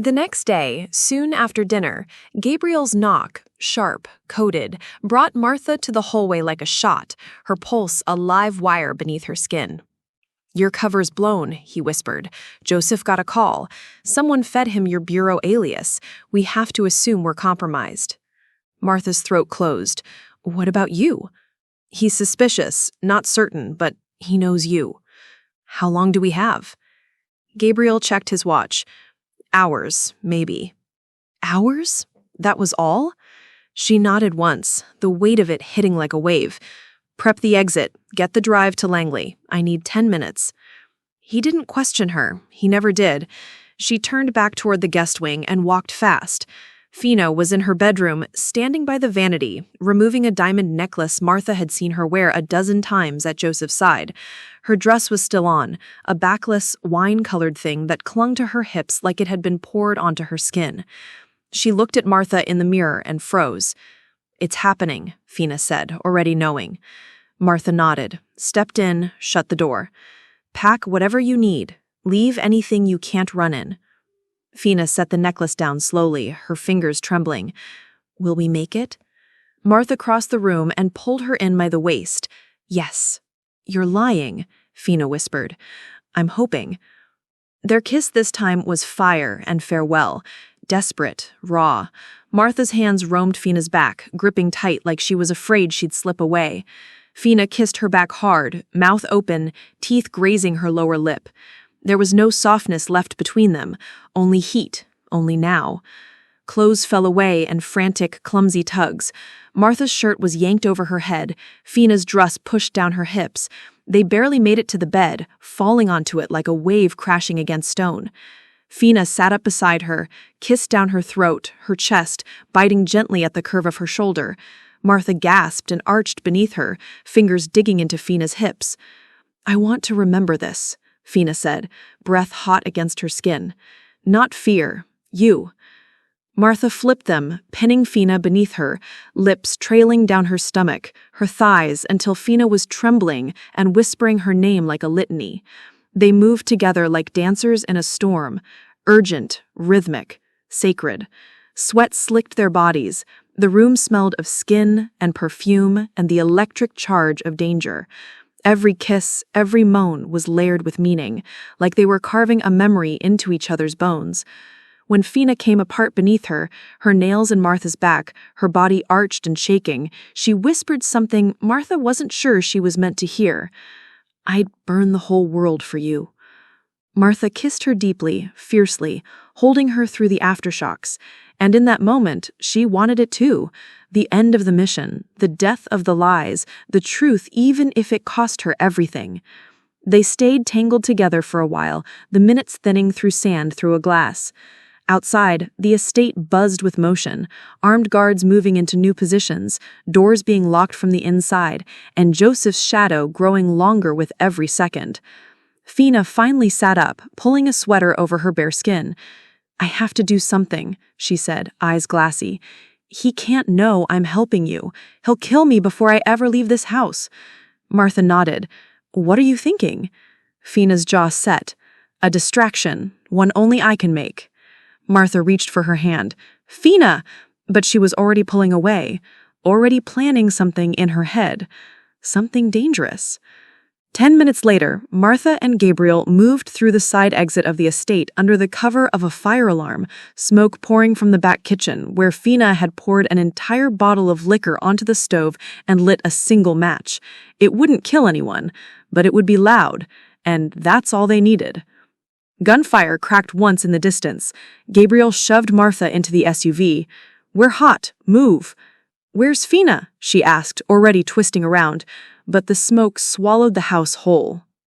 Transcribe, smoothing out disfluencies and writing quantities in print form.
The next day, soon after dinner, Gabriel's knock, sharp, coded, brought Martha to the hallway like a shot, her pulse a live wire beneath her skin. "Your cover's blown," he whispered. "Joseph got a call. Someone fed him your bureau alias. We have to assume we're compromised." Martha's throat closed. "What about you?" "He's suspicious, not certain, but he knows you." "How long do we have?" Gabriel checked his watch. "Hours, maybe." "Hours? That was all?" She nodded once, the weight of it hitting like a wave. "Prep the exit. Get the drive to Langley. I need 10 minutes. He didn't question her. He never did. She turned back toward the guest wing and walked fast. Fina was in her bedroom, standing by the vanity, removing a diamond necklace Martha had seen her wear a dozen times at Joseph's side. Her dress was still on, a backless, wine-colored thing that clung to her hips like it had been poured onto her skin. She looked at Martha in the mirror and froze. "It's happening," Fina said, already knowing. Martha nodded, stepped in, shut the door. "Pack whatever you need. Leave anything you can't run in." Fina set the necklace down slowly, her fingers trembling. "Will we make it?" Martha crossed the room and pulled her in by the waist. "Yes." "You're lying," Fina whispered. "I'm hoping." Their kiss this time was fire and farewell, desperate, raw. Martha's hands roamed Fina's back, gripping tight like she was afraid she'd slip away. Fina kissed her back hard, mouth open, teeth grazing her lower lip. There was no softness left between them, only heat, only now. Clothes fell away in frantic, clumsy tugs. Martha's shirt was yanked over her head, Fina's dress pushed down her hips. They barely made it to the bed, falling onto it like a wave crashing against stone. Fina sat up beside her, kissed down her throat, her chest, biting gently at the curve of her shoulder. Martha gasped and arched beneath her, fingers digging into Fina's hips. "I want to remember this," Fina said, breath hot against her skin. "Not fear, you." Martha flipped them, pinning Fina beneath her, lips trailing down her stomach, her thighs, until Fina was trembling and whispering her name like a litany. They moved together like dancers in a storm, urgent, rhythmic, sacred. Sweat slicked their bodies. The room smelled of skin and perfume and the electric charge of danger. Every kiss, every moan was layered with meaning, like they were carving a memory into each other's bones. When Fina came apart beneath her, her nails in Martha's back, her body arched and shaking, she whispered something Martha wasn't sure she was meant to hear. "I'd burn the whole world for you." Martha kissed her deeply, fiercely, holding her through the aftershocks, and in that moment, she wanted it too. The end of the mission, the death of the lies, the truth even if it cost her everything. They stayed tangled together for a while, the minutes thinning through sand through a glass. Outside, the estate buzzed with motion, armed guards moving into new positions, doors being locked from the inside, and Joseph's shadow growing longer with every second. Fina finally sat up, pulling a sweater over her bare skin. "I have to do something," she said, eyes glassy. "He can't know I'm helping you. He'll kill me before I ever leave this house." Martha nodded. "What are you thinking?" Fina's jaw set. "A distraction, one only I can make." Martha reached for her hand. "Fina!" But she was already pulling away, already planning something in her head. Something dangerous. 10 minutes later, Martha and Gabriel moved through the side exit of the estate under the cover of a fire alarm, smoke pouring from the back kitchen, where Fina had poured an entire bottle of liquor onto the stove and lit a single match. It wouldn't kill anyone, but it would be loud, and that's all they needed. Gunfire cracked once in the distance. Gabriel shoved Martha into the SUV. "We're hot. Move." "Where's Fina?" she asked, already twisting around. But the smoke swallowed the house whole.